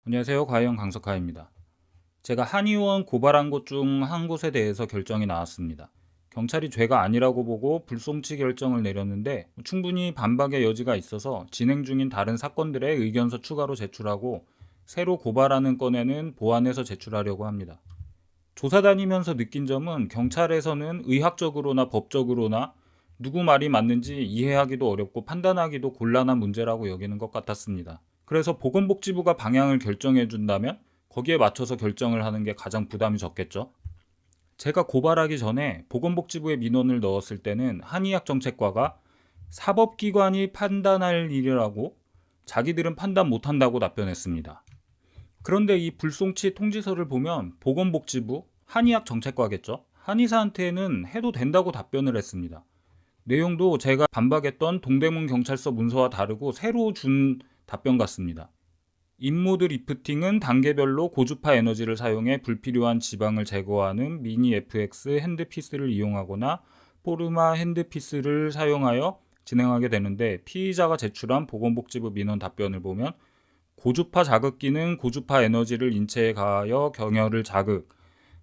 안녕하세요. 과외원 강석하입니다. 제가 한의원 고발한 곳 중 한 곳에 대해서 결정이 나왔습니다. 경찰이 죄가 아니라고 보고 불송치 결정을 내렸는데 충분히 반박의 여지가 있어서 진행 중인 다른 사건들의 의견서 추가로 제출하고 새로 고발하는 건에는 보완해서 제출하려고 합니다. 조사 다니면서 느낀 점은 경찰에서는 의학적으로나 법적으로나 누구 말이 맞는지 이해하기도 어렵고 판단하기도 곤란한 문제라고 여기는 것 같았습니다. 그래서 보건복지부가 방향을 결정해 준다면 거기에 맞춰서 결정을 하는 게 가장 부담이 적겠죠. 제가 고발하기 전에 보건복지부에 민원을 넣었을 때는 한의학정책과가 사법기관이 판단할 일이라고 자기들은 판단 못한다고 답변했습니다. 그런데 이 불송치 통지서를 보면 보건복지부, 한의학정책과겠죠. 한의사한테는 해도 된다고 답변을 했습니다. 내용도 제가 반박했던 동대문 경찰서 문서와 다르고 새로 준 답변 같습니다. 인모드 리프팅은 단계별로 고주파 에너지를 사용해 불필요한 지방을 제거하는 미니 FX 핸드피스를 이용하거나 포르마 핸드피스를 사용하여 진행하게 되는데, 피의자가 제출한 보건복지부 민원 답변을 보면 고주파 자극기는 고주파 에너지를 인체에 가하여 경혈을 자극,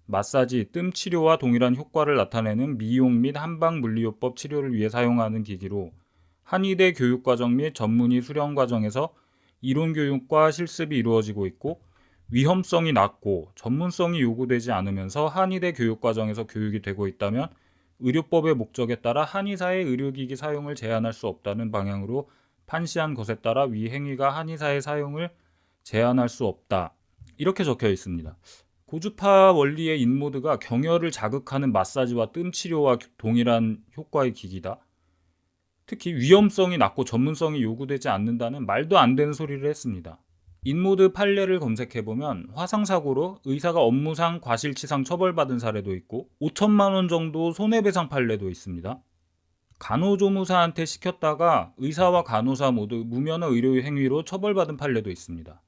마사지, 뜸 치료와 동일한 효과를 나타내는 미용 및 한방 물리요법 치료를 위해 사용하는 기기로 한의대 교육과정 및 전문의 수련 과정에서 이론 교육과 실습이 이루어지고 있고, 위험성이 낮고 전문성이 요구되지 않으면서 한의대 교육과정에서 교육이 되고 있다면 의료법의 목적에 따라 한의사의 의료기기 사용을 제한할 수 없다는 방향으로 판시한 것에 따라 위 행위가 한의사의 사용을 제한할 수 없다, 이렇게 적혀 있습니다. 고주파 원리의 인모드가 경혈을 자극하는 마사지와 뜸 치료와 동일한 효과의 기기다. 특히 위험성이 낮고 전문성이 요구되지 않는다는 말도 안 되는 소리를 했습니다. 인모드 판례를 검색해보면 화상사고로 의사가 업무상 과실치상 처벌받은 사례도 있고 5천만 원 정도 손해배상 판례도 있습니다. 간호조무사한테 시켰다가 의사와 간호사 모두 무면허 의료 행위로 처벌받은 판례도 있습니다.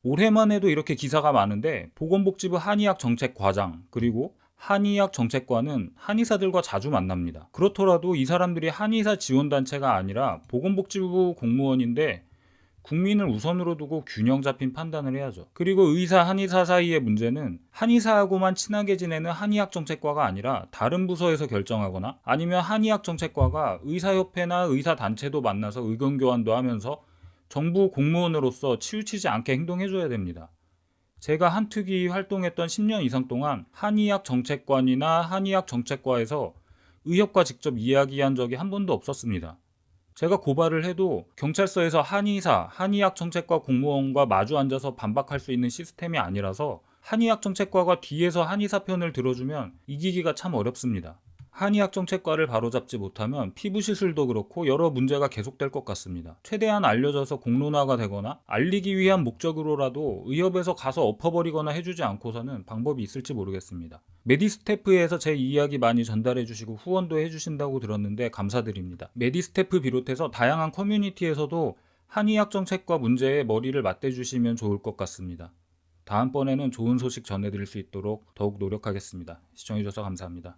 올해만 해도 이렇게 기사가 많은데 보건복지부 한의학정책과장 그리고 한의학정책과는 한의사들과 자주 만납니다. 그렇더라도 이 사람들이 한의사 지원단체가 아니라 보건복지부 공무원인데 국민을 우선으로 두고 균형 잡힌 판단을 해야죠. 그리고 의사, 한의사 사이의 문제는 한의사하고만 친하게 지내는 한의학정책과가 아니라 다른 부서에서 결정하거나 아니면 한의학정책과가 의사협회나 의사단체도 만나서 의견 교환도 하면서 정부 공무원으로서 치우치지 않게 행동해줘야 됩니다. 제가 한특위 활동했던 10년 이상 동안 한의학정책관이나 한의학정책과에서 의협과 직접 이야기한 적이 한 번도 없었습니다. 제가 고발을 해도 경찰서에서 한의사, 한의학정책과 공무원과 마주 앉아서 반박할 수 있는 시스템이 아니라서 한의학정책과가 뒤에서 한의사 편을 들어주면 이기기가 참 어렵습니다. 한의학정책과를 바로잡지 못하면 피부 시술도 그렇고 여러 문제가 계속될 것 같습니다. 최대한 알려져서 공론화가 되거나 알리기 위한 목적으로라도 의협에서 가서 엎어버리거나 해주지 않고서는 방법이 있을지 모르겠습니다. 메디스태프에서 제 이야기 많이 전달해 주시고 후원도 해주신다고 들었는데 감사드립니다. 메디스태프 비롯해서 다양한 커뮤니티에서도 한의학정책과 문제에 머리를 맞대주시면 좋을 것 같습니다. 다음번에는 좋은 소식 전해드릴 수 있도록 더욱 노력하겠습니다. 시청해주셔서 감사합니다.